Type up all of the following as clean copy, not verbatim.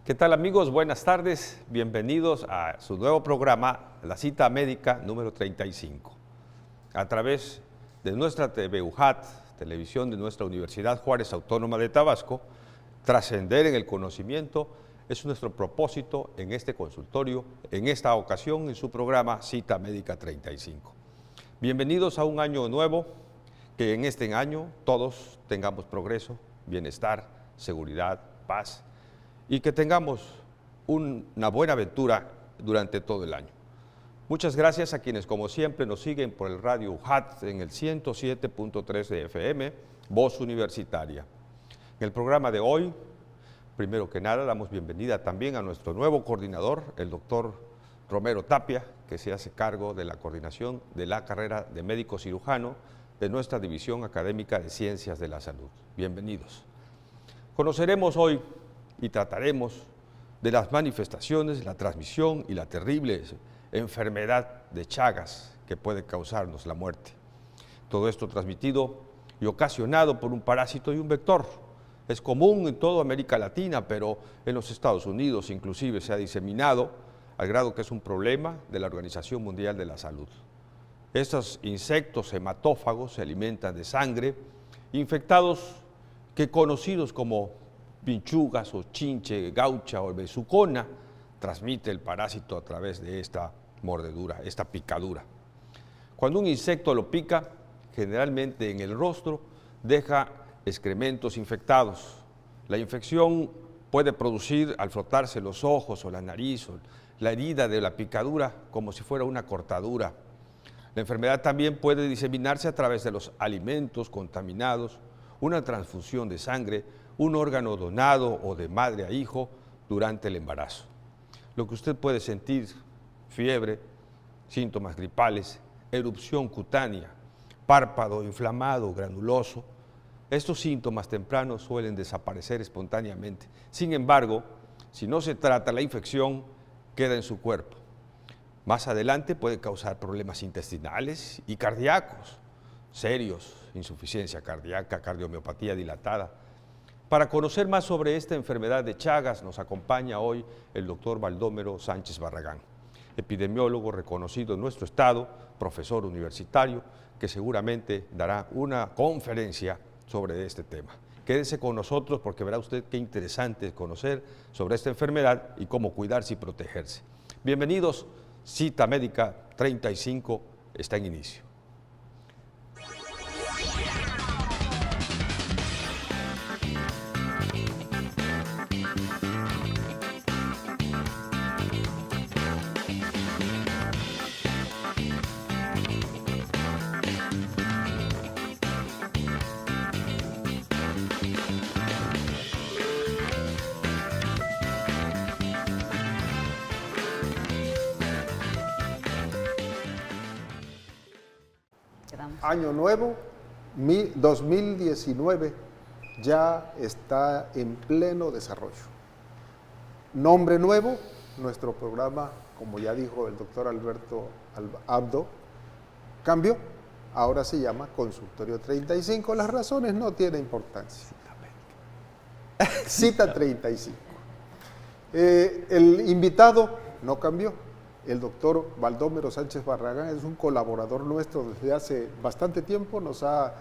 ¿Qué tal, amigos? Buenas tardes. Bienvenidos a su nuevo programa, La Cita Médica número 35. A través de nuestra TV UJAT, televisión de nuestra Universidad Juárez Autónoma de Tabasco, trascender en el conocimiento es nuestro propósito en este consultorio, en esta ocasión en su programa Cita Médica 35. Bienvenidos a un año nuevo, que en este año todos tengamos progreso, bienestar, seguridad, paz, y que tengamos una buena aventura durante todo el año. Muchas gracias a quienes, como siempre, nos siguen por el radio UJAT en el 107.3 de FM, Voz Universitaria. En el programa de hoy, primero que nada, damos bienvenida también a nuestro nuevo coordinador, el doctor Romero Tapia, que se hace cargo de la coordinación de la carrera de médico cirujano de nuestra División Académica de Ciencias de la Salud. Bienvenidos. Conoceremos hoy y trataremos de las manifestaciones, la transmisión y la terrible enfermedad de Chagas que puede causarnos la muerte. Todo esto transmitido y ocasionado por un parásito y un vector. Es común en toda América Latina, pero en los Estados Unidos inclusive se ha diseminado al grado que es un problema de la Organización Mundial de la Salud. Estos insectos hematófagos se alimentan de sangre, infectados que conocidos como pinchugas o chinche, gaucha o besucona, transmite el parásito a través de esta mordedura, esta picadura. Cuando un insecto lo pica, generalmente en el rostro, deja excrementos infectados. La infección puede producir, al frotarse los ojos o la nariz o la herida de la picadura, como si fuera una cortadura. La enfermedad también puede diseminarse a través de los alimentos contaminados, una transfusión de sangre, un órgano donado o de madre a hijo durante el embarazo. Lo que usted puede sentir, fiebre, síntomas gripales, erupción cutánea, párpado inflamado, granuloso, estos síntomas tempranos suelen desaparecer espontáneamente. Sin embargo, si no se trata, la infección queda en su cuerpo. Más adelante puede causar problemas intestinales y cardíacos, serios, insuficiencia cardíaca, cardiomiopatía dilatada. Para conocer más sobre esta enfermedad de Chagas nos acompaña hoy el doctor Baldomero Sánchez Barragán, epidemiólogo reconocido en nuestro estado, profesor universitario, que seguramente dará una conferencia sobre este tema. Quédese con nosotros porque verá usted qué interesante es conocer sobre esta enfermedad y cómo cuidarse y protegerse. Bienvenidos, Cita Médica 35 está en inicio. Año nuevo, 2019, ya está en pleno desarrollo. Nombre nuevo, nuestro programa, como ya dijo el doctor Alberto Abdo, cambió, ahora se llama Consultorio 35, las razones no tienen importancia. Cita 35. El invitado no cambió. El doctor Baldomero Sánchez Barragán es un colaborador nuestro desde hace bastante tiempo, nos ha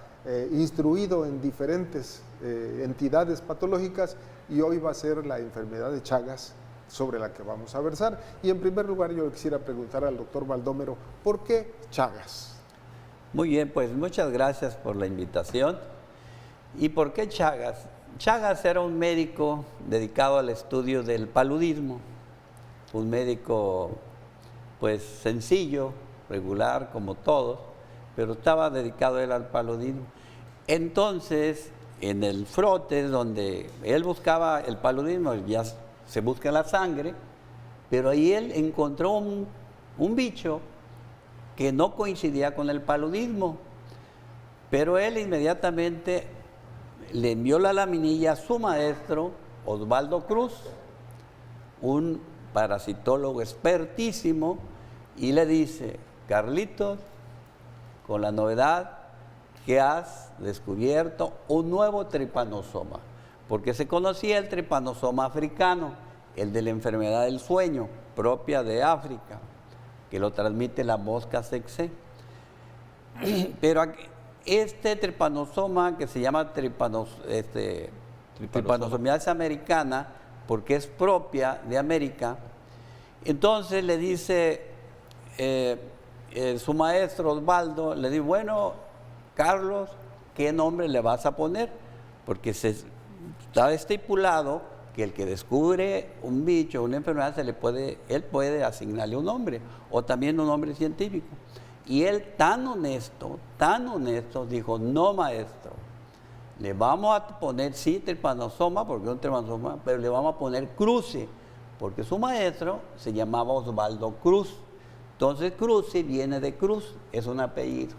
instruido en diferentes entidades patológicas y hoy va a ser la enfermedad de Chagas sobre la que vamos a versar. Y en primer lugar yo quisiera preguntar al doctor Baldomero, ¿por qué Chagas? Muy bien, pues muchas gracias por la invitación. ¿Y por qué Chagas? Chagas era un médico dedicado al estudio del paludismo, un médico pues sencillo, regular, como todos, pero estaba dedicado él al paludismo. Entonces, en el frote, donde él buscaba el paludismo, ya se busca la sangre, pero ahí él encontró un bicho que no coincidía con el paludismo, pero él inmediatamente le envió la laminilla a su maestro, Osvaldo Cruz, un parasitólogo expertísimo, y le dice: Carlitos, con la novedad que has descubierto un nuevo tripanosoma, porque se conocía el tripanosoma africano, el de la enfermedad del sueño, propia de África, que lo transmite la mosca tsetse. Pero este tripanosoma, que se llama Trypanosomiasis americana, porque es propia de América, entonces le dice su maestro Osvaldo, le dice, bueno, Carlos, ¿qué nombre le vas a poner? Porque está estipulado que el que descubre un bicho, una enfermedad, él puede asignarle un nombre, o también un nombre científico. Y él tan honesto, dijo, no, maestro, le vamos a poner, sí, tripanosoma, porque es un tripanosoma, pero le vamos a poner cruce, porque su maestro se llamaba Osvaldo Cruz. Entonces Cruce viene de cruz, es un apellido.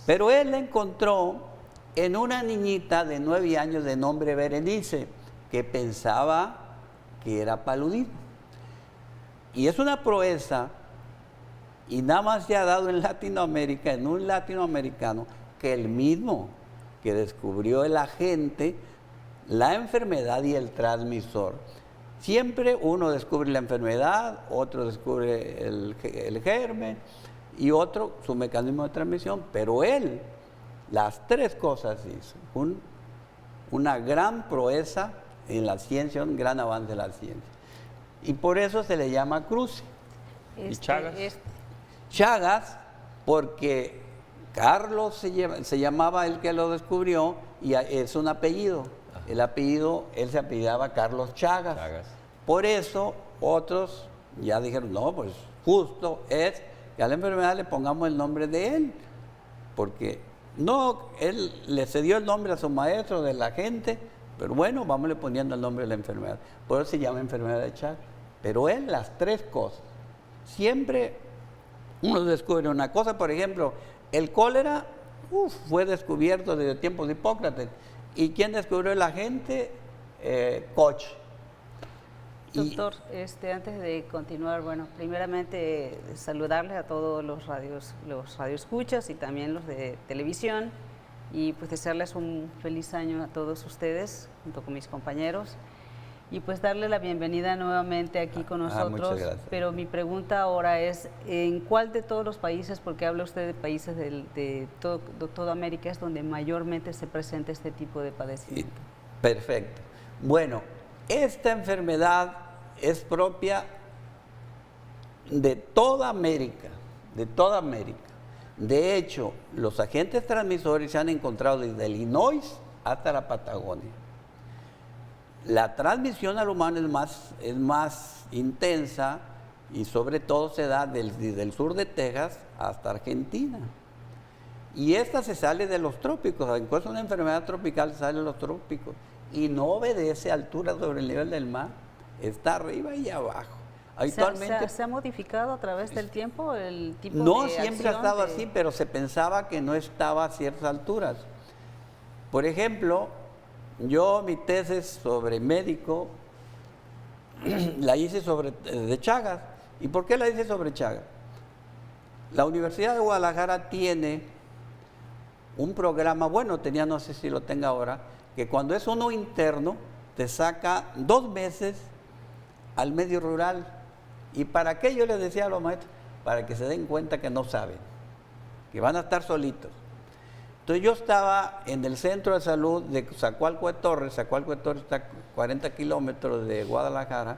Pero él la encontró en una niñita de 9 años de nombre Berenice, que pensaba que era paludismo. Y es una proeza, y nada más se ha dado en Latinoamérica, en un latinoamericano, que el mismo que descubrió el agente, la enfermedad y el transmisor. Siempre uno descubre la enfermedad, otro descubre el germen y otro su mecanismo de transmisión, pero él las 3 cosas hizo. Una gran proeza en la ciencia, un gran avance de la ciencia. Y por eso se le llama cruce. ¿Y Chagas? Chagas, porque Carlos se llamaba el que lo descubrió y es un apellido. El apellido, él se apellidaba Carlos Chagas. Por eso otros ya dijeron, no, pues justo es que a la enfermedad le pongamos el nombre de él, porque no, él le cedió el nombre a su maestro, de la gente, pero bueno, vamos poniendo el nombre de la enfermedad. Por eso se llama enfermedad de Chagas. Pero él, las 3 cosas. Siempre uno descubre una cosa, por ejemplo, el cólera fue descubierto desde tiempos de Hipócrates. ¿Y quién descubrió el agente? Koch. Doctor, antes de continuar, bueno, primeramente saludarle a todos los radioescuchas y también los de televisión, y pues desearles un feliz año a todos ustedes, junto con mis compañeros, y pues darle la bienvenida nuevamente aquí con nosotros. Muchas gracias. Pero mi pregunta ahora es, ¿en cuál de todos los países, porque habla usted de países de toda América, es donde mayormente se presenta este tipo de padecimiento? Perfecto. Bueno, esta enfermedad es propia de toda América, de toda América. De hecho, los agentes transmisores se han encontrado desde Illinois hasta la Patagonia. La transmisión al humano es más intensa y sobre todo se da desde el sur de Texas hasta Argentina. Y esta se sale de los trópicos, incluso una enfermedad tropical sale de los trópicos y no obedece a altura sobre el nivel del mar, está arriba y abajo. Actualmente, ¿Se ha modificado a través del tiempo el tipo no de siempre ha estado así, pero se pensaba que no estaba a ciertas alturas. Por ejemplo, yo mi tesis sobre médico la hice de Chagas. ¿Y por qué la hice sobre Chagas? La Universidad de Guadalajara tiene un programa, bueno, tenía, no sé si lo tenga ahora, que cuando es uno interno, te saca 2 meses al medio rural. ¿Y para qué? Yo les decía a los maestros, para que se den cuenta que no saben, que van a estar solitos. Entonces yo estaba en el centro de salud de Zacualco de Torres. Zacualco de Torres está a 40 kilómetros de Guadalajara,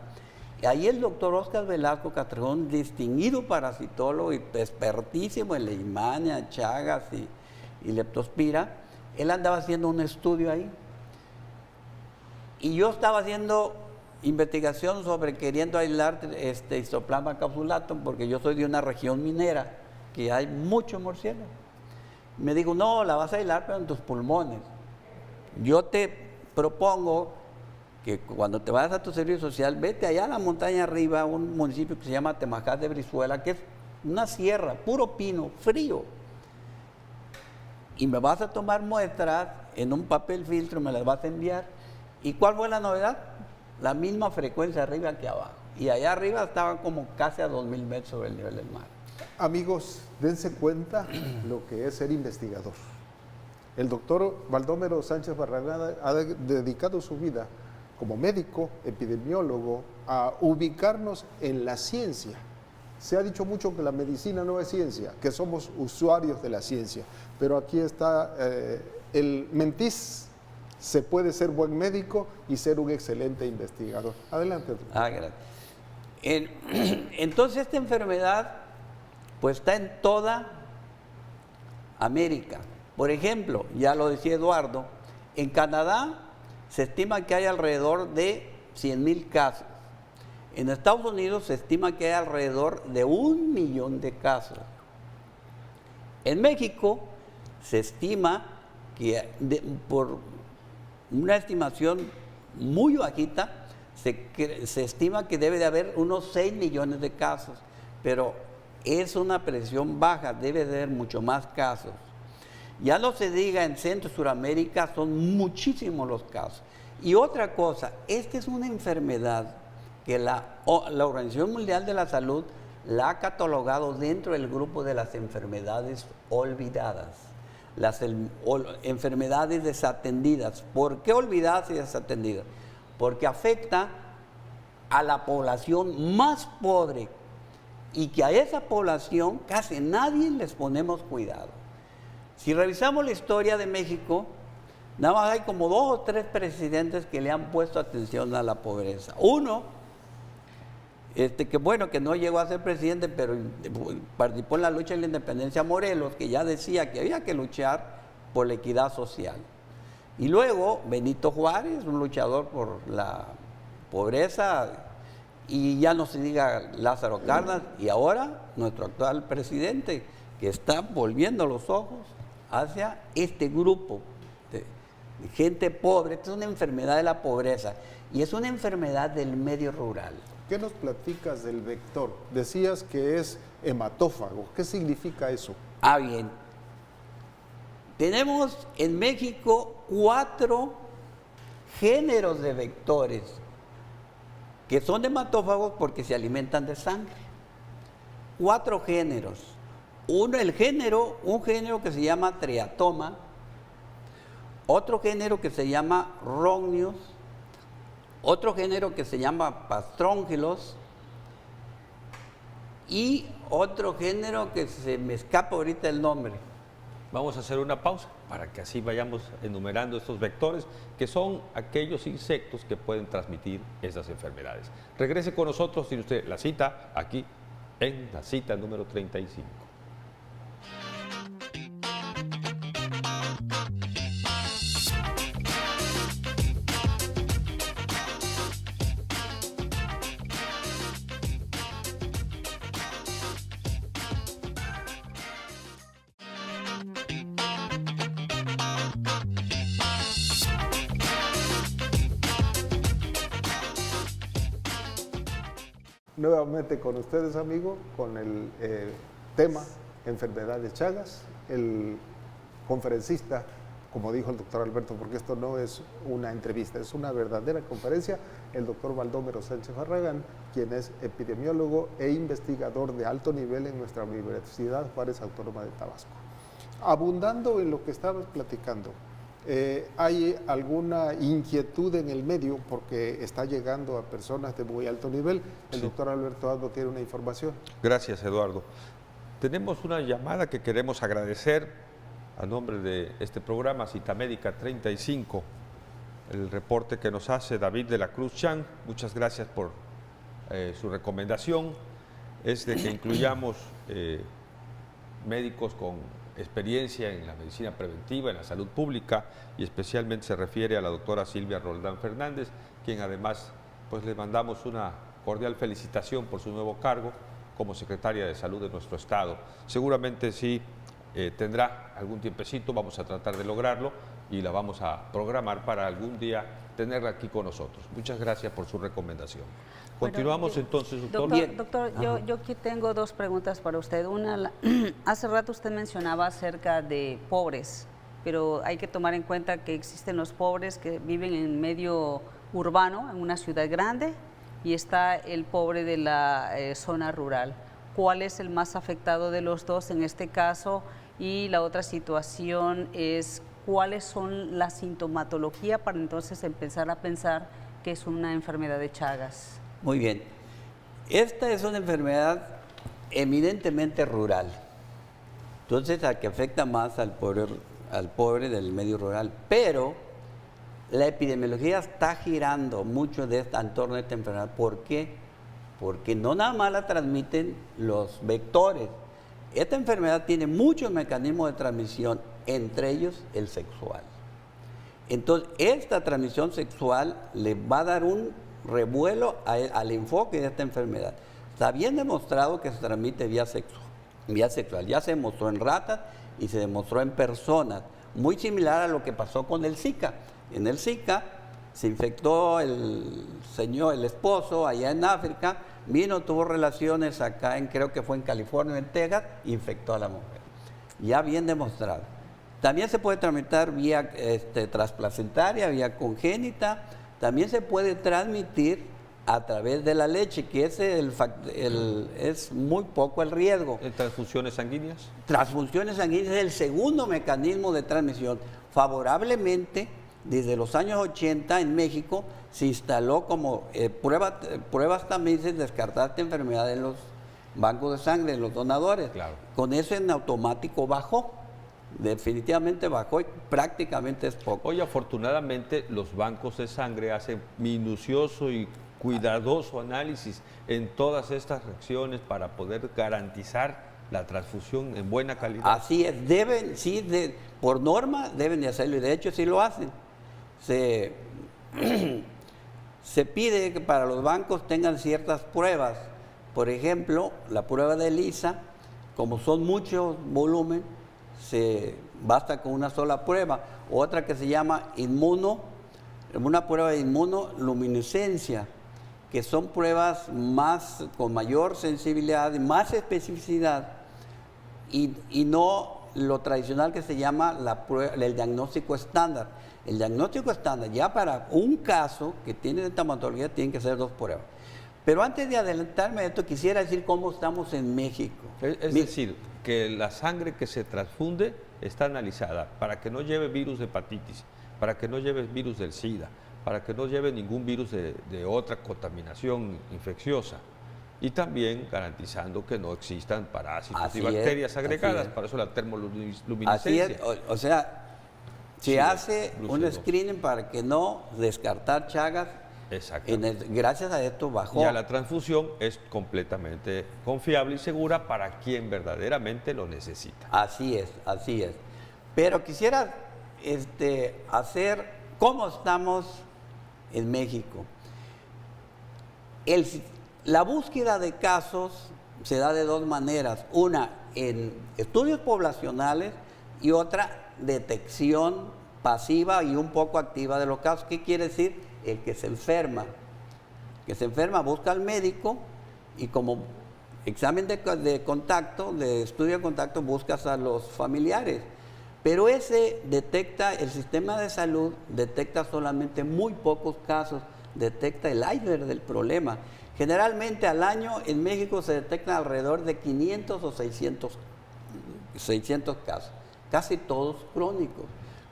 y ahí el doctor Óscar Velasco Castrejón, distinguido parasitólogo y expertísimo en Leishmania, Chagas y Leptospira, él andaba haciendo un estudio ahí. Y yo estaba haciendo investigación queriendo aislar Histoplasma capsulatum, porque yo soy de una región minera que hay mucho murciélago. Me dijo, no, la vas a aislar pero en tus pulmones. Yo te propongo que cuando te vayas a tu servicio social, vete allá a la montaña arriba, a un municipio que se llama Temajás de Brizuela, que es una sierra, puro pino, frío. Y me vas a tomar muestras en un papel filtro, me las vas a enviar. ¿Y cuál fue la novedad? La misma frecuencia arriba que abajo. Y allá arriba estaba como casi a 2,000 metros sobre el nivel del mar. Amigos, dense cuenta lo que es ser investigador. El doctor Baldomero Sánchez Barragán ha dedicado su vida como médico, epidemiólogo, a ubicarnos en la ciencia. Se ha dicho mucho que la medicina no es ciencia, que somos usuarios de la ciencia, pero aquí está el mentiz. Se puede ser buen médico y ser un excelente investigador. Adelante. Gracias. Entonces esta enfermedad pues está en toda América. Por ejemplo, ya lo decía Eduardo, en Canadá se estima que hay alrededor de 100,000 casos. En Estados Unidos se estima que hay alrededor de 1,000,000 de casos. En México se estima que por una estimación muy bajita, se estima que debe de haber unos 6 millones de casos, pero es una presión baja, debe de haber mucho más casos. Ya no se diga en Centro y Suramérica, son muchísimos los casos. Y otra cosa, esta es una enfermedad que la Organización Mundial de la Salud la ha catalogado dentro del grupo de las enfermedades olvidadas, las enfermedades desatendidas. ¿Por qué olvidadas y desatendidas? Porque afecta a la población más pobre y que a esa población casi nadie les ponemos cuidado. Si revisamos la historia de México, nada más hay como 2 o 3 presidentes que le han puesto atención a la pobreza. Uno, que bueno, que no llegó a ser presidente, pero participó en la lucha de la independencia, Morelos, que ya decía que había que luchar por la equidad social. Y luego Benito Juárez, un luchador por la pobreza, y ya no se diga Lázaro Cárdenas, y ahora nuestro actual presidente, que está volviendo los ojos hacia este grupo de gente pobre. Esta es una enfermedad de la pobreza y es una enfermedad del medio rural. ¿Qué nos platicas del vector? Decías que es hematófago. ¿Qué significa eso? Bien. Tenemos en México 4 géneros de vectores que son hematófagos porque se alimentan de sangre. 4 géneros. Un género que se llama Triatoma, otro género que se llama Rhomnius, otro género que se llama Pastróngelos y otro género que se me escapa ahorita el nombre. Vamos a hacer una pausa para que así vayamos enumerando estos vectores, que son aquellos insectos que pueden transmitir esas enfermedades. Regrese con nosotros, tiene usted la cita aquí en la cita número 35. Nuevamente con ustedes, amigo, con el tema enfermedades Chagas, el conferencista, como dijo el doctor Alberto, porque esto no es una entrevista, es una verdadera conferencia, el doctor Baldomero Sánchez Barragán, quien es epidemiólogo e investigador de alto nivel en nuestra Universidad Juárez Autónoma de Tabasco. Abundando en lo que estabas platicando, ¿hay alguna inquietud en el medio porque está llegando a personas de muy alto nivel? El doctor Alberto Aldo tiene una información. Gracias, Eduardo. Tenemos una llamada que queremos agradecer a nombre de este programa Cita Médica 35, el reporte que nos hace David de la Cruz Chan. Muchas gracias por su recomendación. Es de que incluyamos médicos con experiencia en la medicina preventiva, en la salud pública, y especialmente se refiere a la doctora Silvia Roldán Fernández, quien además pues le mandamos una cordial felicitación por su nuevo cargo como secretaria de salud de nuestro estado. Seguramente sí tendrá algún tiempecito, vamos a tratar de lograrlo y la vamos a programar para algún día tenerla aquí con nosotros. Muchas gracias por su recomendación. Continuamos entonces, doctor. Doctor, yo aquí tengo 2 preguntas para usted. Una, hace rato usted mencionaba acerca de pobres, pero hay que tomar en cuenta que existen los pobres que viven en medio urbano, en una ciudad grande, y está el pobre de la zona rural. ¿Cuál es el más afectado de los dos en este caso? Y la otra situación es, ¿cuáles son la sintomatología para entonces empezar a pensar qué es una enfermedad de Chagas. Muy bien. Esta es una enfermedad eminentemente rural. Entonces, la que afecta más al pobre del medio rural. Pero la epidemiología está girando mucho en torno a esta enfermedad. ¿Por qué? Porque no nada más la transmiten los vectores. Esta enfermedad tiene muchos mecanismos de transmisión, entre ellos el sexual. Entonces, esta transmisión sexual le va a dar un revuelo al enfoque de esta enfermedad. Está bien demostrado que se transmite vía sexual. Ya se demostró en ratas y se demostró en personas. Muy similar a lo que pasó con el Zika. En el Zika se infectó el esposo allá en África, tuvo relaciones acá creo que fue en California, en Texas, infectó a la mujer. Ya bien demostrado. También se puede tramitar vía transplacentaria, vía congénita. También se puede transmitir a través de la leche, que es muy poco el riesgo. ¿Transfusiones sanguíneas? Transfusiones sanguíneas es el segundo mecanismo de transmisión. Favorablemente, desde los años 80 en México se instaló como pruebas también se descartar esta enfermedad en los bancos de sangre, en los donadores. Claro. Con eso en automático bajó. Definitivamente bajó y prácticamente es poco. Hoy afortunadamente los bancos de sangre hacen minucioso y cuidadoso análisis en todas estas reacciones para poder garantizar la transfusión en buena calidad. Así es, por norma deben de hacerlo y de hecho sí lo hacen. Se pide que para los bancos tengan ciertas pruebas, por ejemplo, la prueba de ELISA, como son muchos volumen, basta con una sola prueba. Otra que se llama una prueba de inmunoluminescencia, que son pruebas con mayor sensibilidad y más especificidad, y no lo tradicional que se llama el diagnóstico estándar. El diagnóstico estándar, ya para un caso que tiene sintomatología, tienen que ser 2 pruebas. Pero antes de adelantarme a esto, quisiera decir cómo estamos en México. Es decir, que la sangre que se transfunde está analizada para que no lleve virus de hepatitis, para que no lleve virus del SIDA, para que no lleve ningún virus de otra contaminación infecciosa. Y también garantizando que no existan parásitos y bacterias agregadas, para eso la termoluminiscencia. Así es, o sea, se hace un screening para que no descartar Chagas. Exacto. Gracias a esto bajó. Ya la transfusión es completamente confiable y segura para quien verdaderamente lo necesita. Así es, así es. Pero quisiera hacer cómo estamos en México. La búsqueda de casos se da de 2 maneras. Una en estudios poblacionales y otra detección pasiva y un poco activa de los casos. ¿Qué quiere decir? El que se enferma busca al médico y como examen de contacto, de estudio de contacto, buscas a los familiares. Pero el sistema de salud detecta solamente muy pocos casos, detecta el iceberg del problema. Generalmente al año en México se detectan alrededor de 500 o 600 casos, casi todos crónicos.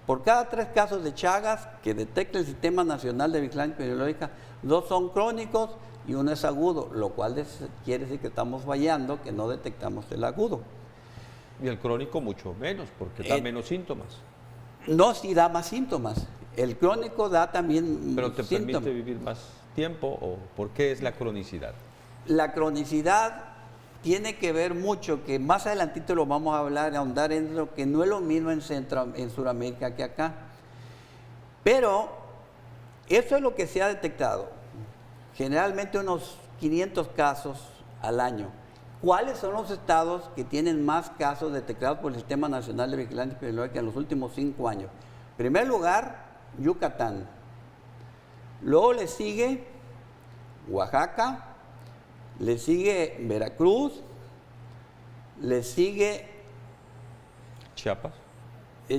Por cada 3 casos de Chagas que detecta el Sistema Nacional de Vigilancia Epidemiológica, 2 son crónicos y 1 es agudo, lo cual quiere decir que estamos fallando, que no detectamos el agudo. Y el crónico mucho menos, porque da menos síntomas. No, sí da más síntomas. El crónico da también ¿Pero te síntomas. permite vivir más tiempo o por qué es la cronicidad? La cronicidad tiene que ver mucho, que más adelantito lo vamos a hablar, a ahondar en lo que no es lo mismo en Sudamérica que acá. Pero eso es lo que se ha detectado. Generalmente unos 500 casos al año. ¿Cuáles son los estados que tienen más casos detectados por el Sistema Nacional de Vigilancia Epidemiológica en los últimos 5 años? En primer lugar, Yucatán. Luego le sigue Oaxaca, le sigue Veracruz, le sigue Chiapas.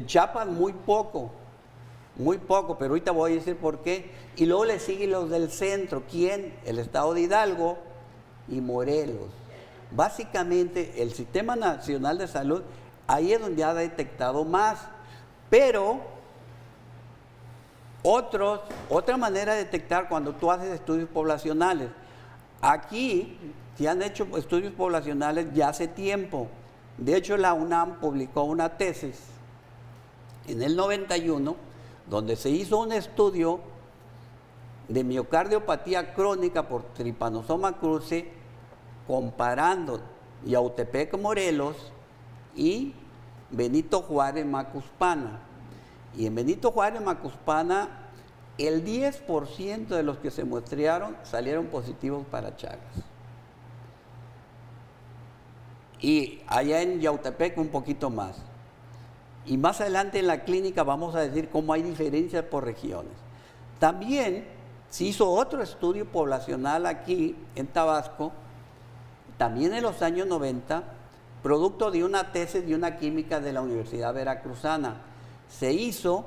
Chiapas muy poco, pero ahorita voy a decir por qué. Y luego le siguen los del centro. ¿Quién? El estado de Hidalgo y Morelos. Básicamente el Sistema Nacional de Salud, ahí es donde ha detectado más. Pero Otra manera de detectar cuando tú haces estudios poblacionales. Aquí se han hecho estudios poblacionales ya hace tiempo. De hecho, la UNAM publicó una tesis en el 91, donde se hizo un estudio de miocardiopatía crónica por Trypanosoma cruzi, comparando Yautepec, Morelos y Benito Juárez, Macuspana. Y en Benito Juárez, Macuspana, el 10% de los que se muestrearon salieron positivos para Chagas. Y allá en Yautepec un poquito más. Y más adelante en la clínica vamos a decir cómo hay diferencias por regiones. También se hizo otro estudio poblacional aquí en Tabasco, también en los años 90, producto de una tesis de una química de la Universidad Veracruzana. Se hizo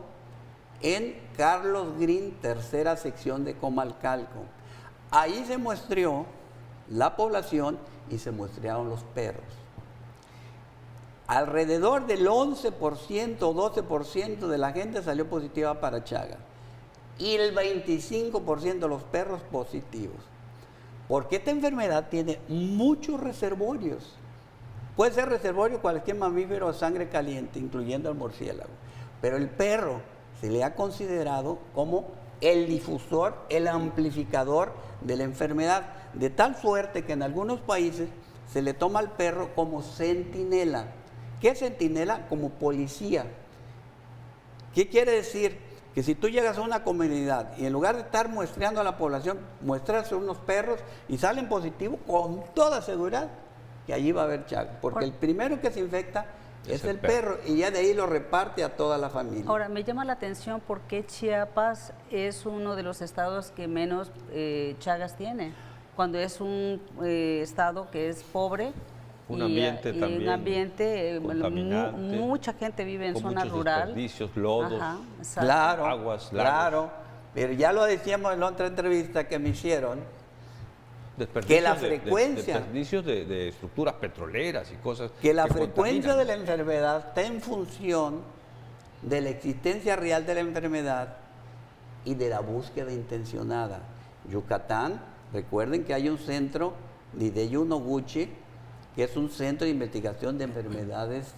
en Carlos Green, tercera sección de Comalcalco. Ahí se muestreó la población y se muestrearon los perros. Alrededor del 11% o 12% de la gente salió positiva para Chagas y el 25% de los perros positivos. Porque esta enfermedad tiene muchos reservorios. Puede ser reservorio cualquier mamífero de sangre caliente, incluyendo el murciélago. Pero el perro se le ha considerado como el difusor, el amplificador de la enfermedad. De tal suerte que en algunos países se le toma al perro como centinela. ¿Qué es centinela? Como policía. ¿Qué quiere decir? Que si tú llegas a una comunidad y en lugar de estar muestreando a la población, muestras a unos perros y salen positivos, con toda seguridad que allí va a haber Chagas. Porque el primero que se infecta es el perro y ya de ahí lo reparte a toda la familia. Ahora, me llama la atención por qué Chiapas es uno de los estados que menos Chagas tiene, cuando es un estado que es pobre. Un ambiente también un ambiente, contaminante, mucha gente vive en zona muchos rural. Desperdicios, lodos, claro, aguas, claro. Pero ya lo decíamos en la otra entrevista que me hicieron, que la frecuencia... Desperdicios de estructuras petroleras y cosas que la frecuencia de la enfermedad está en función de la existencia real de la enfermedad y de la búsqueda intencionada. Yucatán, recuerden que hay un centro, Hideyo Noguchi, que es un centro de investigación de enfermedades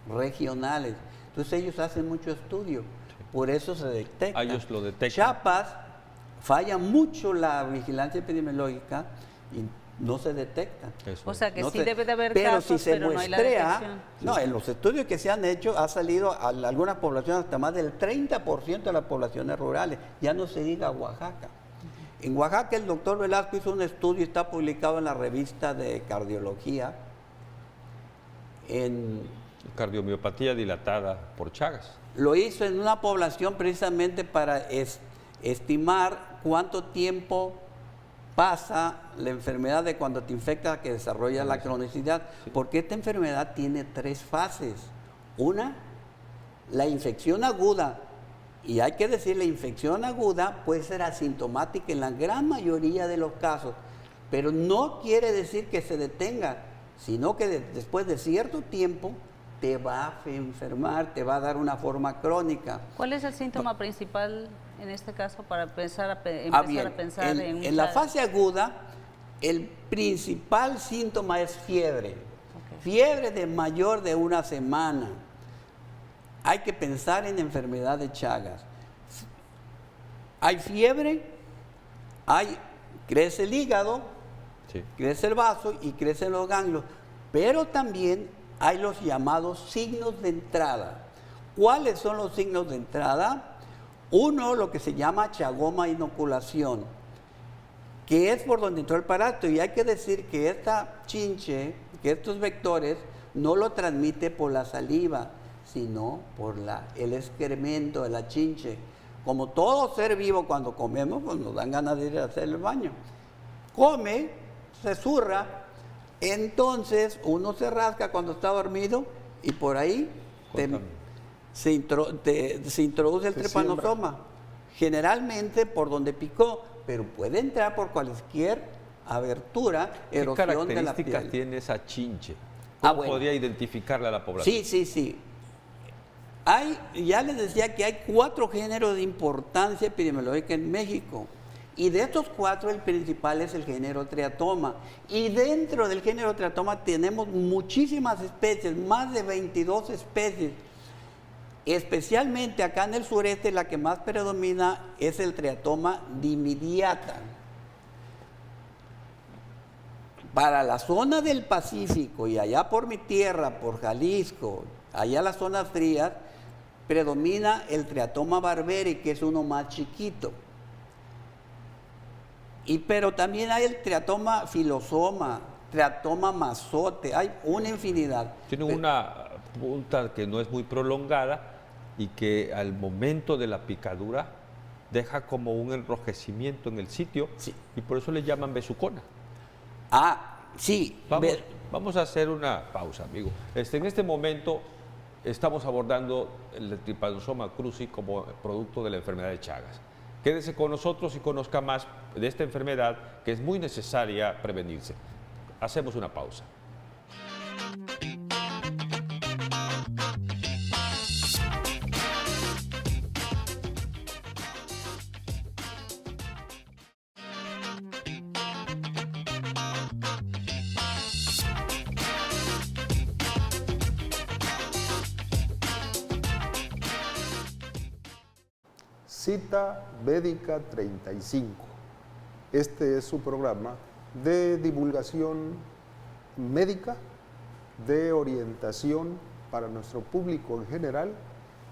regionales. Entonces ellos hacen mucho estudio, por eso se detecta. Ellos lo detectan. Chiapas falla mucho la vigilancia epidemiológica y no se detecta. Eso. O sea que No sí se- debe de haber pero casos, si se pero no hay la muestrea, detección. no, en los estudios que se han hecho ha salido a algunas poblaciones hasta más del 30% de las poblaciones rurales, ya no se diga Oaxaca. En Oaxaca el doctor Velasco hizo un estudio, está publicado en la revista de cardiología, Cardiomiopatía dilatada por Chagas. lo hizo en una población precisamente para estimar cuánto tiempo pasa la enfermedad de cuando te infectas que desarrolla la cronicidad, porque esta enfermedad tiene 3 fases. Una, la infección aguda, y hay que decir, la infección aguda puede ser asintomática en la gran mayoría de los casos, pero no quiere decir que se detenga, sino que después de cierto tiempo te va a enfermar, te va a dar una forma crónica. ¿Cuál es el síntoma principal en este caso para empezar a Bien, pensar en un en la Chagas? fase aguda, el principal síntoma es fiebre. Ok. Fiebre de mayor de 1 semana. Hay que pensar en enfermedad de Chagas. Hay fiebre, crece el hígado, Sí. crece el vaso y crecen los ganglios, pero también hay los llamados signos de entrada. ¿Cuáles son los signos de entrada? Uno, lo que se llama chagoma inoculación, que es por donde entró el parásito, y hay que decir que esta chinche, que estos vectores, no lo transmite por la saliva, sino por el excremento de la chinche. Como todo ser vivo, cuando comemos, pues nos dan ganas de ir a hacer el baño. Come, se zurra, entonces uno se rasca cuando está dormido y por ahí se introduce el Se trepanosoma. Generalmente por donde picó, pero puede entrar por cualquier abertura, ¿Qué erosión de la características piel. tiene esa chinche? ¿Cómo Bueno. podría identificarla a la población? Sí. Ya les decía que hay 4 géneros de importancia epidemiológica en México. Y de estos 4, el principal es el género Triatoma. Y dentro del género Triatoma tenemos muchísimas especies, más de 22 especies. Especialmente acá en el sureste, la que más predomina es el Triatoma dimidiata. Para la zona del Pacífico y allá por mi tierra, por Jalisco, allá las zonas frías, predomina el Triatoma barberi, que es uno más chiquito. Pero también hay el Triatoma filosoma, Triatoma mazote, hay una infinidad. Tiene una punta que no es muy prolongada y que al momento de la picadura deja como un enrojecimiento en el sitio, sí, y por eso le llaman besucona. Sí. Vamos a hacer una pausa, amigo. En este momento estamos abordando el Trypanosoma cruzi como producto de la enfermedad de Chagas. Quédese con nosotros y conozca más de esta enfermedad que es muy necesaria prevenirse. Hacemos una pausa. Cita Médica 35. Este es su programa de divulgación médica, de orientación para nuestro público en general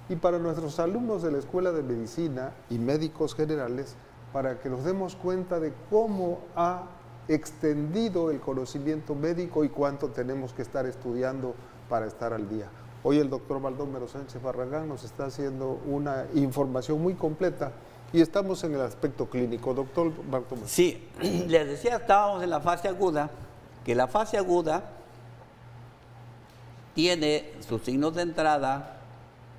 y para nuestros alumnos de la Escuela de Medicina y médicos generales, para que nos demos cuenta de cómo ha extendido el conocimiento médico y cuánto tenemos que estar estudiando para estar al día. Hoy el doctor Baldomero Sánchez Barragán nos está haciendo una información muy completa y estamos en el aspecto clínico. Doctor Baldomero. Sí, les decía, estábamos en la fase aguda, que la fase aguda tiene sus signos de entrada,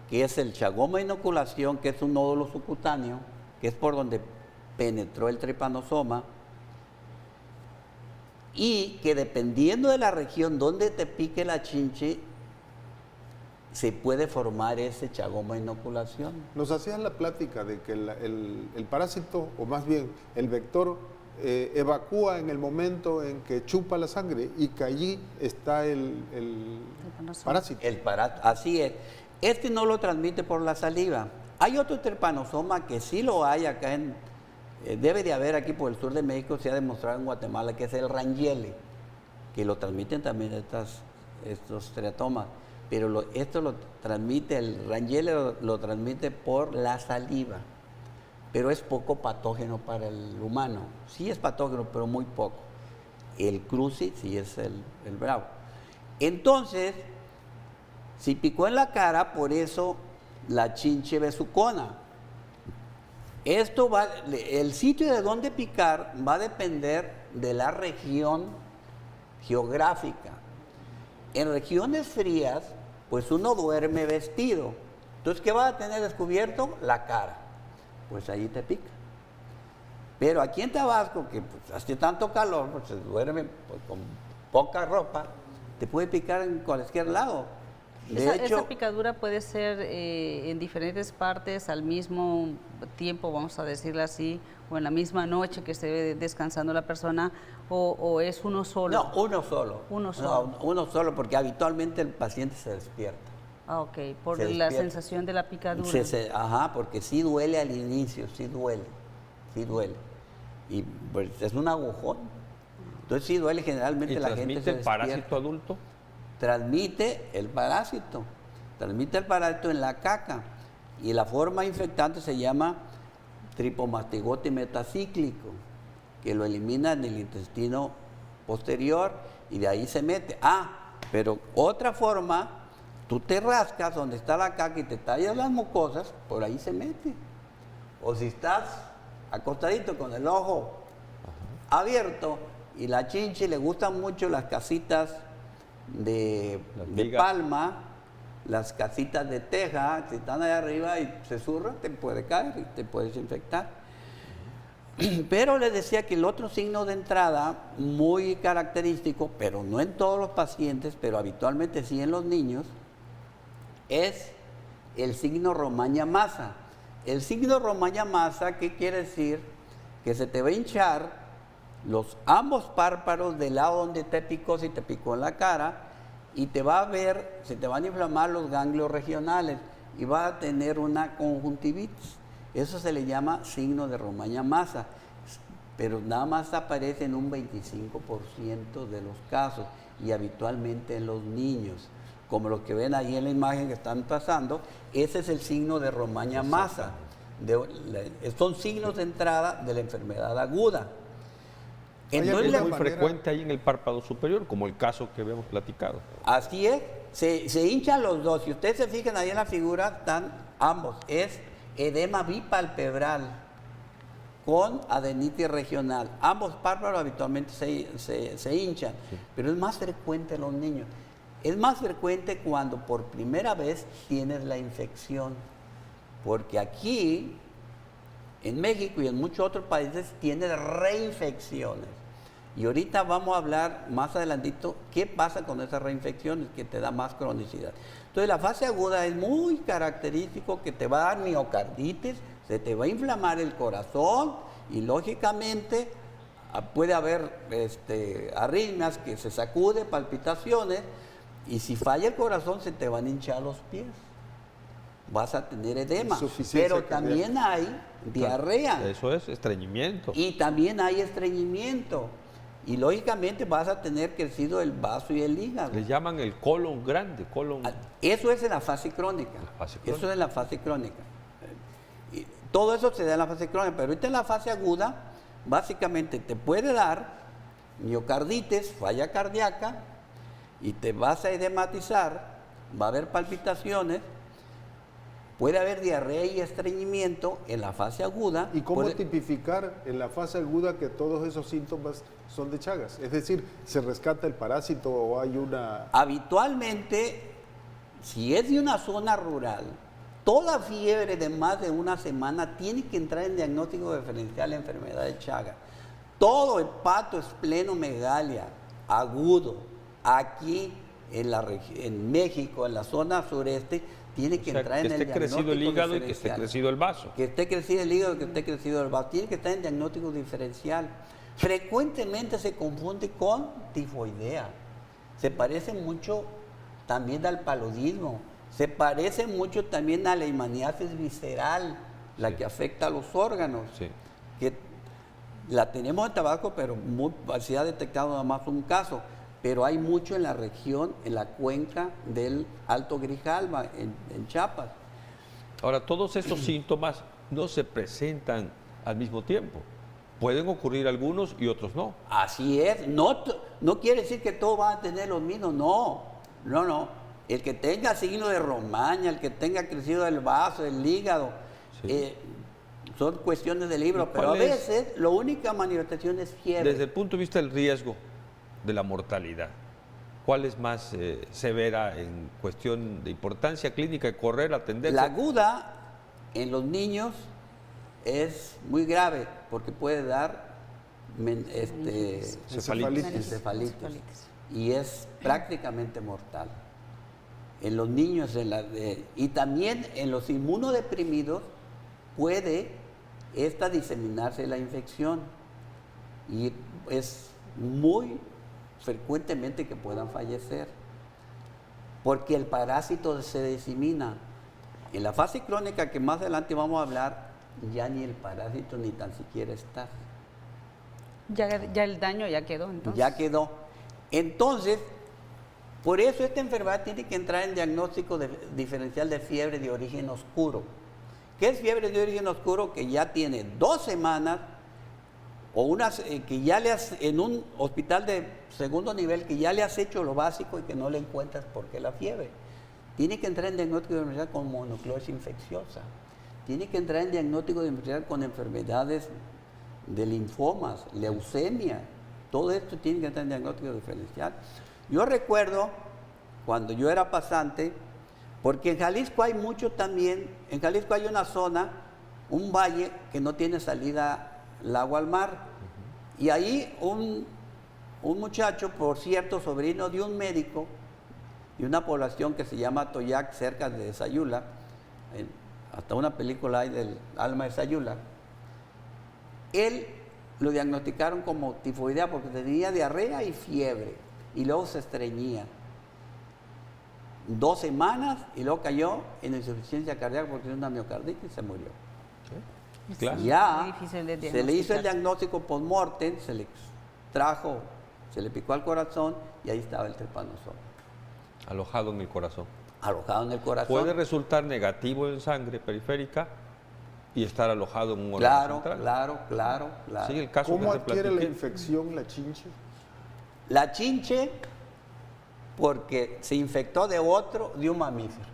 que es el chagoma inoculación, que es un nódulo subcutáneo, que es por donde penetró el tripanosoma, y que dependiendo de la región donde te pique la chinche, se puede formar ese chagoma inoculación. Nos hacías la plática de que el parásito, o más bien el vector, evacúa en el momento en que chupa la sangre y que allí está el parásito. Así es. Este no lo transmite por la saliva. Hay otro tripanosoma que sí lo hay acá debe de haber aquí por el sur de México, se ha demostrado en Guatemala, que es el rangiele, que lo transmiten también estos triatomas. Pero esto lo transmite, el rangiele lo transmite por la saliva, pero es poco patógeno para el humano. Sí es patógeno, pero muy poco. El cruzi sí es el bravo. Entonces, si picó en la cara, por eso la chinche besucona. El sitio de donde picar va a depender de la región geográfica. En regiones frías, pues uno duerme vestido. Entonces, ¿qué va a tener descubierto? La cara. Pues ahí te pica. Pero aquí en Tabasco, que pues, hace tanto calor, pues se duerme pues, con poca ropa, te puede picar en cualquier lado. Esa picadura puede ser en diferentes partes al mismo tiempo, vamos a decirlo así, o en la misma noche que esté descansando la persona, o es uno solo. No, uno solo. Uno solo, porque habitualmente el paciente se despierta. Ok, por la sensación de la picadura. Porque sí duele al inicio, sí duele. Y pues es un agujón. Entonces sí duele, generalmente la gente se despierta. ¿Y transmite el parásito adulto? Transmite el parásito en la caca, y la forma infectante se llama tripomastigote metacíclico, que lo elimina en el intestino posterior y de ahí se mete. Pero otra forma, tú te rascas donde está la caca y te tallas las mucosas, por ahí se mete. O si estás acostadito con el ojo abierto y la chinche le gustan mucho las casitas de palma, las casitas de teja, si están allá arriba y se zurra, te puede caer y te puedes infectar. Pero les decía que el otro signo de entrada muy característico, pero no en todos los pacientes, pero habitualmente sí en los niños, es el signo Romaña-Maza. El signo Romaña-Maza, ¿qué quiere decir? Que se te va a hinchar ambos párpados del lado donde te picó, si te picó en la cara, y te va a ver, se te van a inflamar los ganglios regionales y va a tener una conjuntivitis. Eso se le llama signo de Romaña-Maza, pero nada más aparece en un 25% de los casos y habitualmente en los niños. Como los que ven ahí en la imagen que están pasando, ese es el signo de Romaña-Maza. Son signos de entrada de la enfermedad aguda. Entonces, es muy frecuente ahí en el párpado superior, como el caso que habíamos platicado. Así es, se hinchan los dos. Si ustedes se fijan ahí en la figura, están ambos. Es edema bipalpebral con adenitis regional. Ambos párpados habitualmente se hinchan, sí, pero es más frecuente en los niños. Es más frecuente cuando por primera vez tienes la infección, porque aquí, en México y en muchos otros países, tienes reinfecciones. Y ahorita vamos a hablar más adelantito qué pasa con esas reinfecciones, que te da más cronicidad. Entonces la fase aguda es muy característico, que te va a dar miocarditis, se te va a inflamar el corazón y lógicamente puede haber arritmias, que se sacude, palpitaciones, y si falla el corazón se te van a hinchar los pies. Vas a tener edema, pero también hay diarrea. Eso es estreñimiento. Y también hay estreñimiento. Y lógicamente vas a tener crecido el vaso y el hígado. Le llaman el colon grande, colon. Eso es en la fase crónica. Eso es en la fase crónica. Y todo eso se da en la fase crónica, pero ahorita en la fase aguda, básicamente te puede dar miocarditis, falla cardíaca, y te vas a edematizar, va a haber palpitaciones, puede haber diarrea y estreñimiento en la fase aguda. ¿Y cómo tipificar en la fase aguda que todos esos síntomas son de Chagas? Es decir, ¿se rescata el parásito o hay una...? Habitualmente, si es de una zona rural, toda fiebre de más de una semana tiene que entrar en diagnóstico diferencial de enfermedad de Chagas. Todo hepatoesplenomegalia agudo, aquí en México, en la zona sureste, tiene que entrar en el diagnóstico que esté crecido el hígado diferencial. Y que esté crecido el vaso. Que esté crecido el hígado, que esté crecido el vaso. Tiene que estar en diagnóstico diferencial. Frecuentemente se confunde con tifoidea. Se parece mucho también al paludismo. Se parece mucho también a la hemaniasis visceral, la que afecta a los órganos. Sí. Que la tenemos en Tabasco, pero se ha detectado nada más un caso. Pero hay mucho en la región, en la cuenca del Alto Grijalva, en Chiapas. Ahora, todos estos síntomas no se presentan al mismo tiempo. Pueden ocurrir algunos y otros no. Así es. No quiere decir que todos van a tener los mismos, no. El que tenga signo de Romaña, el que tenga crecido el vaso, el hígado, sí, son cuestiones de libro, pero a veces la única manifestación es fiebre. Desde el punto de vista del riesgo de la mortalidad, ¿cuál es más severa en cuestión de importancia clínica de correr, atenderse? La aguda en los niños es muy grave porque puede dar encefalitis y es prácticamente mortal. En los niños y también en los inmunodeprimidos puede diseminarse la infección y es muy frecuentemente que puedan fallecer, porque el parásito se disemina. En la fase crónica, que más adelante vamos a hablar, ya ni el parásito ni tan siquiera está. Ya el daño ya quedó, entonces. Ya quedó. Entonces, por eso esta enfermedad tiene que entrar en diagnóstico diferencial de fiebre de origen oscuro. ¿Qué es fiebre de origen oscuro? Que ya tiene 2 semanas o que ya en un hospital de segundo nivel, que ya le has hecho lo básico y que no le encuentras por qué la fiebre. Tiene que entrar en diagnóstico diferencial con mononucleosis infecciosa. Tiene que entrar en diagnóstico diferencial con enfermedades de linfomas, leucemia. Todo esto tiene que entrar en diagnóstico diferencial. Yo recuerdo cuando yo era pasante, porque en Jalisco hay mucho también, en Jalisco hay una zona, un valle que no tiene salida el agua al mar. Y ahí un muchacho, por cierto, sobrino de un médico de una población que se llama Toyac, cerca de Sayula, hasta una película hay del alma de Sayula. Él lo diagnosticaron como tifoidea porque tenía diarrea y fiebre, y luego se estreñía. 2 semanas y luego cayó en insuficiencia cardíaca porque tenía una miocarditis y se murió. Claro. Ya Difícil de se le hizo el diagnosticar. diagnóstico post-mortem, se le trajo, se le picó al corazón y ahí estaba el trepanosoma, Alojado en el corazón. alojado en el corazón. Puede resultar negativo en sangre periférica y estar alojado en un órgano Claro, central. claro. Sí, el caso ¿Cómo que te adquiere la platiqué. infección la chinche? La chinche, porque se infectó de un mamífero.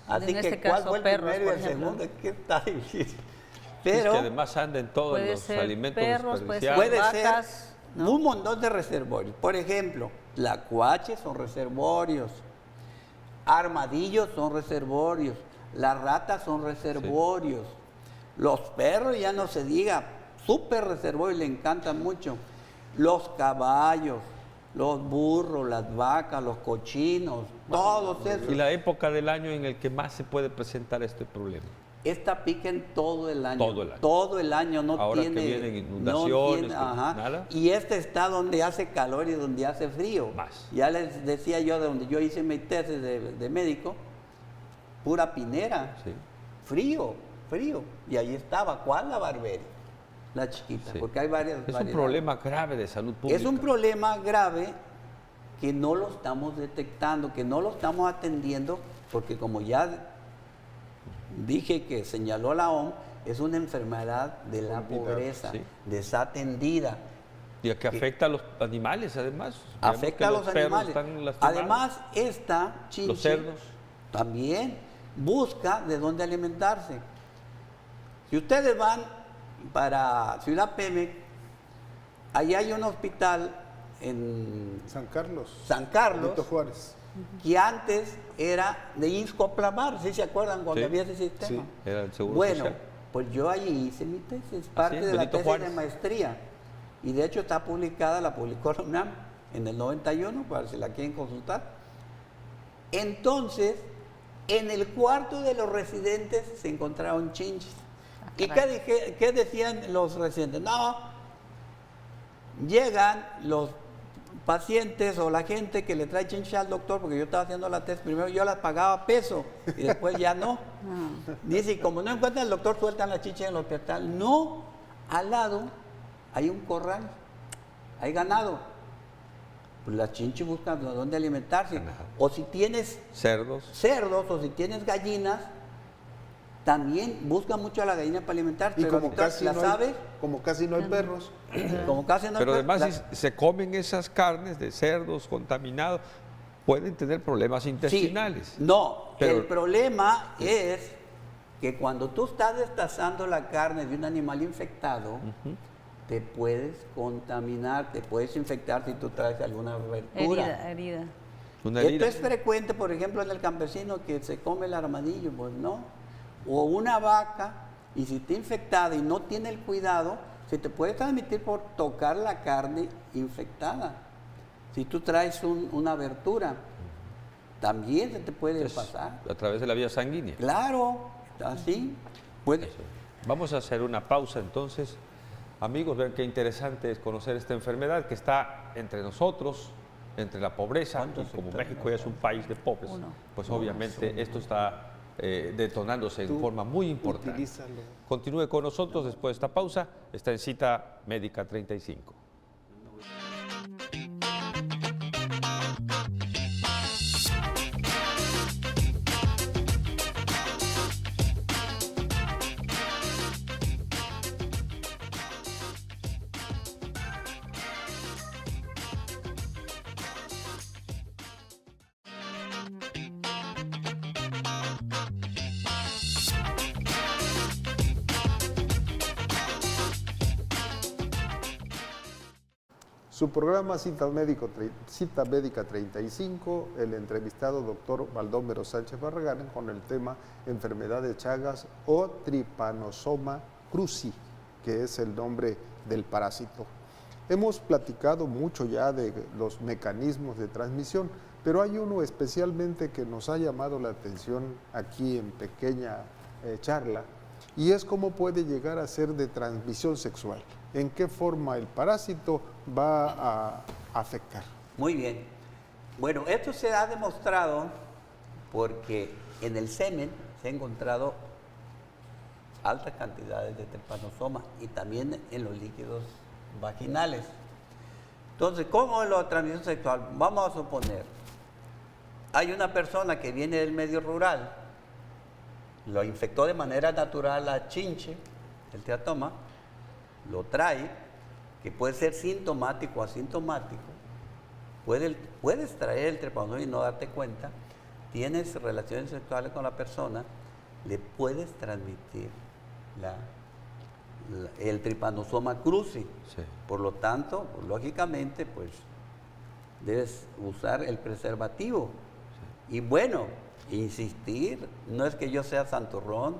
Así En que, este ¿cuál caso, fue el perros, primero y por el ejemplo. segundo? Es que está difícil. Es Pero que además anda en todos Puede los ser alimentos perros, puede ser desperdiciados. puede vacas, ser ¿no? un montón de reservorios. Por ejemplo, tlacuaches son reservorios, armadillos son reservorios, las ratas son reservorios, los perros ya no se diga, súper reservorios, le encantan mucho, los caballos, los burros, las vacas, los cochinos, todos esos. Y la época del año en el que más se puede presentar este problema. Esta pica en todo el año. Todo el año. Todo el año, no Ahora que tiene. vienen inundaciones, ajá. nada. Y este está donde hace calor y donde hace frío. Más. Ya les decía yo, de donde yo hice mi tesis de médico, pura pinera. Sí. Frío. Y ahí estaba. ¿Cuál? La Barberie. La chiquita. Sí. Porque hay varias. Es un variedades. problema grave de salud pública. Es un problema grave que no lo estamos detectando, que no lo estamos atendiendo, porque como ya dije que señaló la OMS, es una enfermedad de la pobreza, sí. desatendida. Y que afecta a los animales, además. Vemos Afecta que a los perros animales. están lastimados. Además, esta chinche Los cerdos. también busca de dónde alimentarse. Si ustedes van para Ciudad Pemex, allá hay un hospital en San Carlos. San Carlos, Benito Juárez. que antes era de Inscoplamar, ¿sí se acuerdan cuando Sí. había ese sistema? Sí. Era el seguro Bueno, social. pues yo allí hice mi tesis, parte es, de la Benito tesis Juárez. de maestría. Y de hecho está publicada, la publicó la UNAM en el 91, para si la quieren consultar. Entonces, en el cuarto de los residentes se encontraron chinches. ¿Y qué decían los residentes? No, llegan los pacientes o la gente que le trae chinches al doctor, porque yo estaba haciendo la tesis, primero yo las pagaba a peso y después ya no. Dice, y como no encuentran al doctor, sueltan la chinche en el hospital. No, al lado hay un corral, hay ganado. Pues las chinches buscan dónde alimentarse. Ganado. O si tienes Cerdos. cerdos o si tienes gallinas, también buscan mucho a la gallina para alimentarse. Y pero como entonces, casi, las no hay, aves, como casi no hay perros, como casi no hay Pero perros, además, las- si se comen esas carnes de cerdos contaminados, pueden tener problemas intestinales. Sí, no, Pero- el problema es que cuando tú estás destazando la carne de un animal infectado, te puedes contaminar, te puedes infectar si tú traes alguna abertura. Herida. Una Esto herida. es frecuente, por ejemplo, en el campesino que se come el armadillo, pues no. O una vaca, y si está infectada y no tiene el cuidado, se te puede transmitir por tocar la carne infectada. Si tú traes una abertura, también se te puede Es pasar. a través de la vía sanguínea. Claro, así. Puede. Eso. Vamos a hacer una pausa entonces. Amigos, vean qué interesante es conocer esta enfermedad que está entre nosotros, entre la pobreza, ¿Cuántos y como sectores? México ya es un país de pobres, pues obviamente esto está detonándose en forma muy importante. utilízalo. Continúe con nosotros después de esta pausa, está en Cita Médica 35. Su programa Cita Médica 35, el entrevistado doctor Baldomero Sánchez Barragán con el tema enfermedad de Chagas o Trypanosoma cruzi, que es el nombre del parásito. Hemos platicado mucho ya de los mecanismos de transmisión, pero hay uno especialmente que nos ha llamado la atención aquí en pequeña charla, y es cómo puede llegar a ser de transmisión sexual. ¿En qué forma el parásito va a afectar? Muy bien. Bueno, esto se ha demostrado porque en el semen se han encontrado altas cantidades de trypanosoma y también en los líquidos vaginales. Entonces, ¿cómo es la transmisión sexual? Vamos a suponer, hay una persona que viene del medio rural, lo infectó de manera natural a chinche, el teratoma, lo trae, que puede ser sintomático o asintomático, puedes traer el trypanosoma y no darte cuenta, tienes relaciones sexuales con la persona, le puedes transmitir el trypanosoma cruzi. Sí. Por lo tanto, lógicamente, pues debes usar el preservativo. Sí. Y bueno, insistir, no es que yo sea santurrón,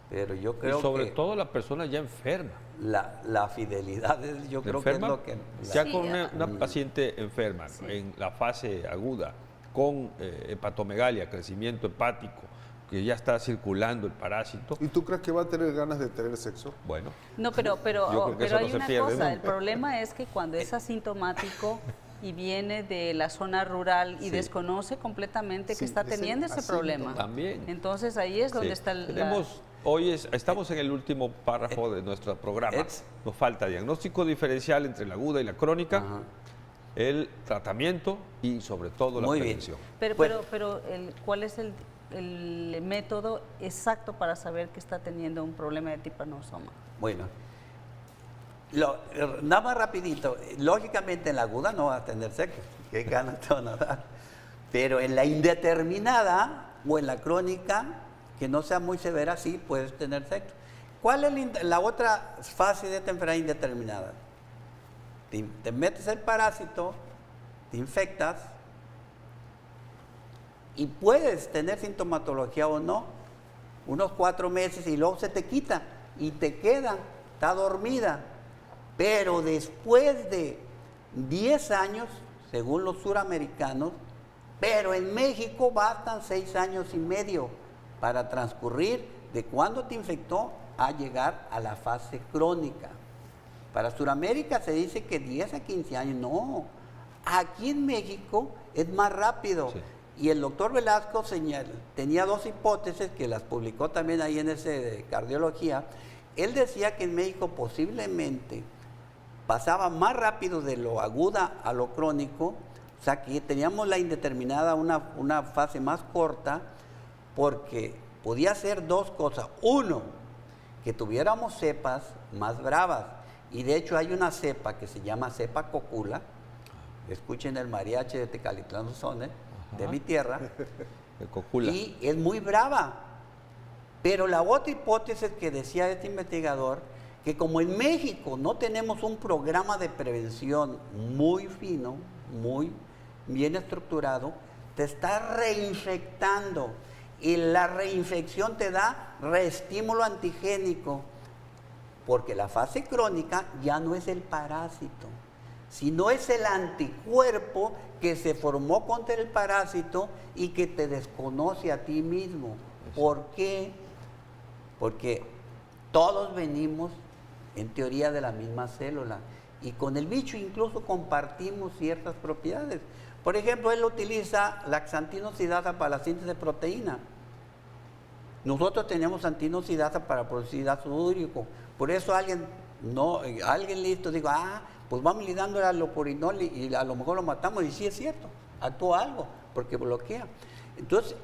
pero yo creo que... Y sobre todo la persona ya enferma. La fidelidad es, yo creo enferma, que es lo que... Ya con una paciente enferma, sí, en la fase aguda, con hepatomegalia, crecimiento hepático, que ya está circulando el parásito. ¿Y tú crees que va a tener ganas de tener sexo? Bueno. No, pero hay una pierde, cosa, ¿no? el problema es que cuando es asintomático y viene de la zona rural y sí, desconoce completamente sí, que está teniendo ese problema. También. Entonces ahí es donde Sí. está el... Estamos en el último párrafo de nuestro programa. Nos falta diagnóstico diferencial entre la aguda y la crónica, Ajá, el tratamiento y sobre todo la muy prevención. bien. Pero ¿cuál es el método exacto para saber que está teniendo un problema de trypanosoma? Bueno, nada más rapidito, lógicamente en la aguda no vas a tener sexo, qué ganas te van a dar, pero en la indeterminada o en la crónica, que no sea muy severa, sí puedes tener sexo. ¿Cuál es la otra fase de esta enfermedad indeterminada? Te metes el parásito, te infectas y puedes tener sintomatología o no, unos 4 meses y luego se te quita y te queda, está dormida. Pero después de 10 años, según los suramericanos, pero en México bastan 6 años y medio para transcurrir de cuando te infectó a llegar a la fase crónica. Para Suramérica se dice que 10 a 15 años, no. Aquí en México es más rápido. Sí. Y el doctor Velasco tenía 2 hipótesis que las publicó también ahí en ese de cardiología. Él decía que en México posiblemente pasaba más rápido de lo aguda a lo crónico, o sea que teníamos la indeterminada una fase más corta, porque podía ser 2 cosas. Uno, que tuviéramos cepas más bravas, y de hecho hay una cepa que se llama cepa cocula, escuchen el mariachi de Tecalitlán Zone, de mi tierra, el cocula, y es muy brava. Pero la otra hipótesis que decía este investigador, que como en México no tenemos un programa de prevención muy fino, muy bien estructurado, te está reinfectando. Y la reinfección te da reestímulo antigénico, porque la fase crónica ya no es el parásito, sino es el anticuerpo que se formó contra el parásito y que te desconoce a ti mismo. ¿Por qué? Porque todos venimos, en teoría, de la misma célula, y con el bicho incluso compartimos ciertas propiedades. Por ejemplo, él utiliza la xantinosidasa para la síntesis de proteína. Nosotros tenemos xantinosidasa para producir ácido úrico. Por eso alguien listo digo, pues vamos lidándole al lopurinol y a lo mejor lo matamos. Y sí es cierto, actúa algo, porque bloquea. Entonces,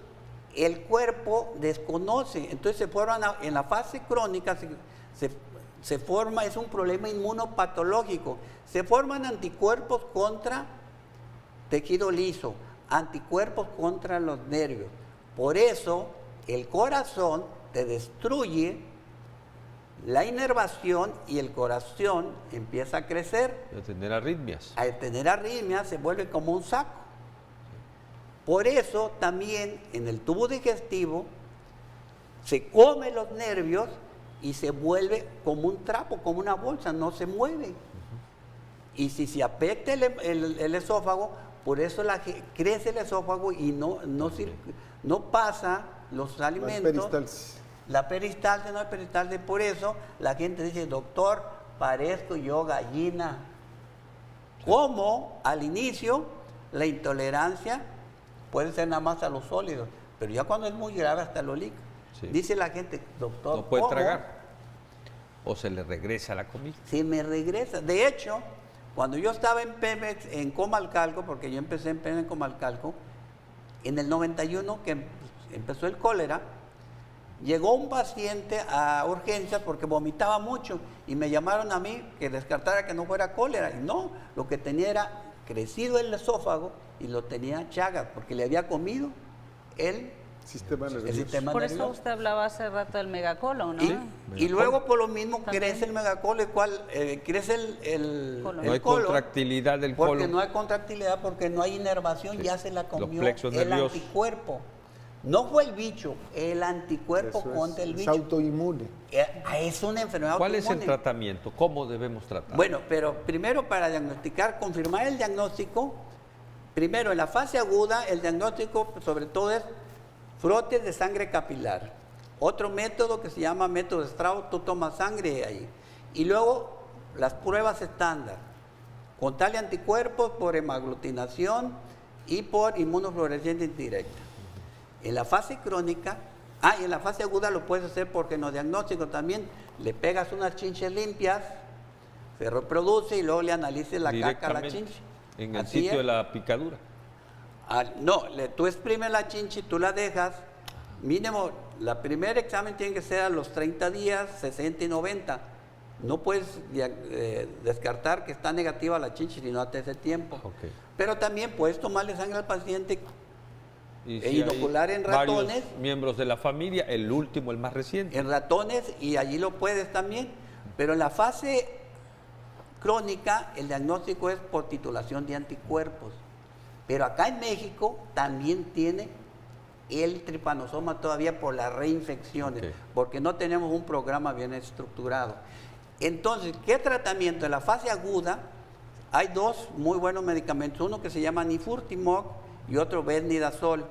el cuerpo desconoce. Entonces se forman, en la fase crónica, se forma, es un problema inmunopatológico. Se forman anticuerpos contra tejido liso, anticuerpos contra los nervios. Por eso el corazón te destruye la inervación y el corazón empieza a crecer. A tener arritmias. Al tener arritmias se vuelve como un saco. Por eso también en el tubo digestivo se come los nervios y se vuelve como un trapo, como una bolsa, no se mueve. Y si se afecta el esófago, por eso crece el esófago y no pasa los alimentos. peristalsis. La peristalsis, no hay peristalsis. Por eso la gente dice, doctor, parezco yo gallina. Como al inicio la intolerancia puede ser nada más a los sólidos, pero ya cuando es muy grave hasta lo líquido. Sí. Dice la gente, doctor, No puede ¿cómo? tragar. O se le regresa la comida. Se me regresa. De hecho, cuando yo estaba en Pemex, en Comalcalco, porque yo empecé en Pemex en Comalcalco, en el 91 que empezó el cólera, llegó un paciente a urgencias porque vomitaba mucho y me llamaron a mí que descartara que no fuera cólera. Y no, lo que tenía era crecido el esófago y lo tenía Chagas porque le había comido el Sistema nervioso. sistema Por nervioso. eso usted hablaba hace rato del megacolon, ¿no? Y luego por lo mismo También. crece el megacolon, crece el Colon. No hay colon, contractilidad del porque colon. no hay contractilidad, porque no hay inervación, Sí. ya se la comió plexos el nerviosos. anticuerpo. No fue el bicho, el anticuerpo Eso contra el es bicho. autoinmune. Es una enfermedad ¿Cuál es el autoinmune. tratamiento? ¿Cómo debemos tratar? Bueno, pero primero para diagnosticar, confirmar el diagnóstico, primero en la fase aguda, el diagnóstico sobre todo es frotes de sangre capilar. Otro método que se llama método Strauss, tú tomas sangre ahí. Y luego las pruebas estándar, contarle anticuerpos por hemaglutinación y por inmunofluorescencia indirecta. En la fase crónica, y en la fase aguda lo puedes hacer porque en los diagnósticos también le pegas unas chinches limpias, se reproduce y luego le analices la caca a la Directamente, chinche. en el Así sitio es. de la picadura. No, tú exprimes la chinche y tú la dejas. Mínimo, la primer examen tiene que ser a los 30 días, 60 y 90. No puedes descartar que está negativa la chinche sino hasta ese tiempo. Ok. Pero también puedes tomarle sangre al paciente Y e inocular hay en varios ratones. miembros de la familia, el último, el más reciente. En ratones y allí lo puedes también. Pero en la fase crónica el diagnóstico es por titulación de anticuerpos. Pero acá en México también tiene el tripanosoma todavía por las reinfecciones, Ok. porque no tenemos un programa bien estructurado. Entonces, ¿qué tratamiento? En la fase aguda hay dos muy buenos medicamentos, uno que se llama Nifurtimox y otro Besnidazol.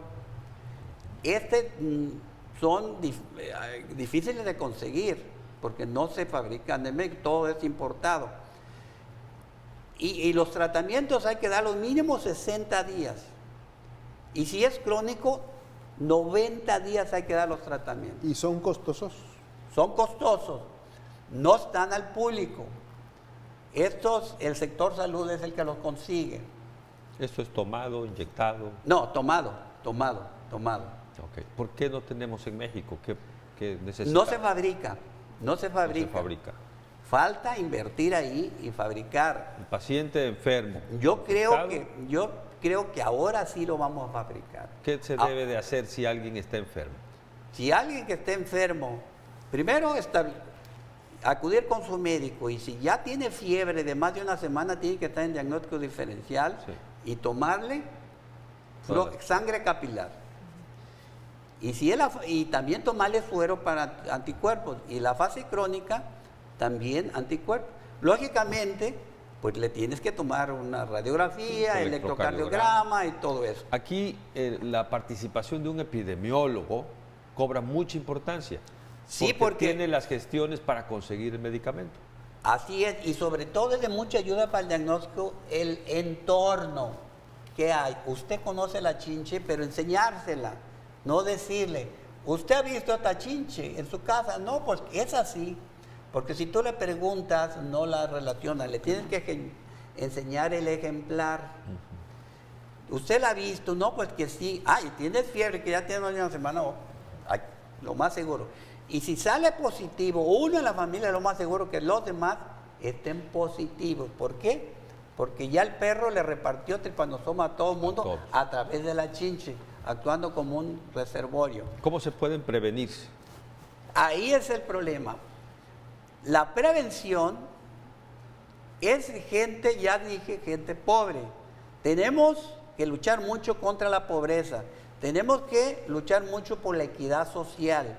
Son difíciles de conseguir porque no se fabrican en México, todo es importado. Y los tratamientos hay que darlos mínimo 60 días. Y si es crónico, 90 días hay que dar los tratamientos. Y son costosos. Son costosos, no están al público. El sector salud es el que los consigue. Esto es tomado, inyectado. No, tomado. Ok. ¿Por qué no tenemos en México? ¿Qué necesitamos? No se fabrica. No se fabrica. Falta invertir ahí y fabricar. El paciente enfermo. Yo creo infectado, que ahora sí lo vamos a fabricar. ¿Qué se debe de hacer si alguien está enfermo? Si alguien que esté enfermo, primero acudir con su médico, y si ya tiene fiebre de más de una semana, tiene que estar en diagnóstico diferencial y tomarle sangre capilar. Y también tomarle suero para anticuerpos. Y la fase crónica, también anticuerpos. Lógicamente, pues le tienes que tomar una radiografía, electrocardiograma y todo eso. Aquí la participación de un epidemiólogo cobra mucha importancia. Sí, porque tiene las gestiones para conseguir el medicamento. Así es, y sobre todo es de mucha ayuda para el diagnóstico el entorno que hay. Usted conoce la chinche, pero enseñársela, no decirle, ¿usted ha visto esta chinche en su casa? No, pues es así, porque si tú le preguntas, no la relaciona, le tienes que enseñar el ejemplar. ¿Usted la ha visto? No, pues que sí. Y tienes fiebre, que ya tiene una semana, lo más seguro. Y si sale positivo, uno en la familia, lo más seguro que los demás estén positivos. ¿Por qué? Porque ya el perro le repartió tripanosoma a todo el mundo a través de la chinche, actuando como un reservorio. ¿Cómo se pueden prevenir? Ahí es el problema. La prevención es gente, ya dije, gente pobre. Tenemos que luchar mucho contra la pobreza. Tenemos que luchar mucho por la equidad social.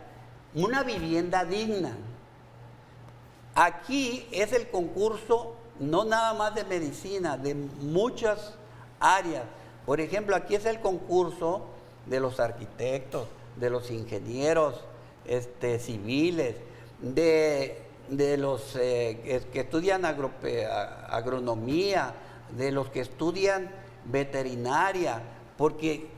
Una vivienda digna. Aquí es el concurso no nada más de medicina, de muchas áreas. Por ejemplo, aquí es el concurso de los arquitectos, de los ingenieros civiles, de los que estudian agronomía, de los que estudian veterinaria, porque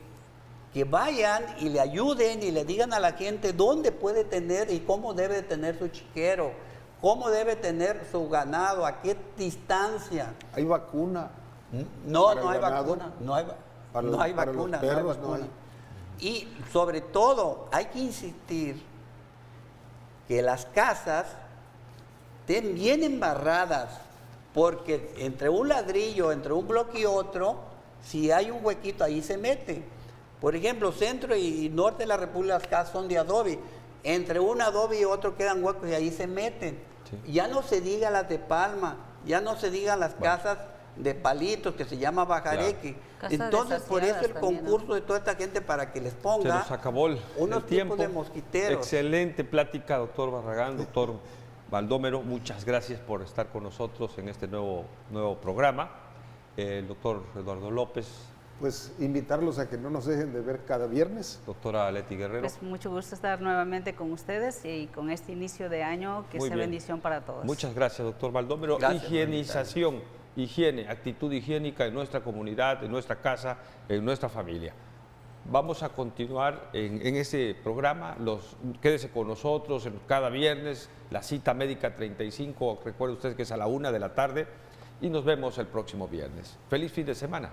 que vayan y le ayuden y le digan a la gente dónde puede tener y cómo debe tener su chiquero, cómo debe tener su ganado, a qué distancia. ¿Hay vacuna? No, ¿Para no hay el ganado? vacuna, no hay, Para no los- hay para los vacuna, perros no hay no vacuna. hay. Y sobre todo hay que insistir que las casas estén bien embarradas, porque entre un ladrillo, entre un bloque y otro, si hay un huequito ahí se mete. Por ejemplo, centro y norte de la República, las casas son de adobe. Entre un adobe y otro quedan huecos y ahí se meten. Sí. Ya no se diga las de palma, ya no se digan las casas de palitos que se llama bajareque. Casas Entonces, por eso el desasiadas también, ¿no? concurso de toda esta gente para que les Se ponga nos acabó el unos tiempo. tipos de mosquiteros. Excelente plática, doctor Barragán, doctor Baldomero. Muchas gracias por estar con nosotros en este nuevo programa. El doctor Eduardo López, Pues invitarlos a que no nos dejen de ver cada viernes. doctora Leti Guerrero. Pues mucho gusto estar nuevamente con ustedes y con este inicio de año que Muy sea bien. bendición para todos. Muchas gracias, doctor Baldomero. Gracias, Higienización, higiene, actitud higiénica en nuestra comunidad, en nuestra casa, en nuestra familia. Vamos a continuar en ese programa. Quédese con nosotros cada viernes, la cita médica 35. Recuerde usted que es a la 1 de la tarde y nos vemos el próximo viernes. Feliz fin de semana.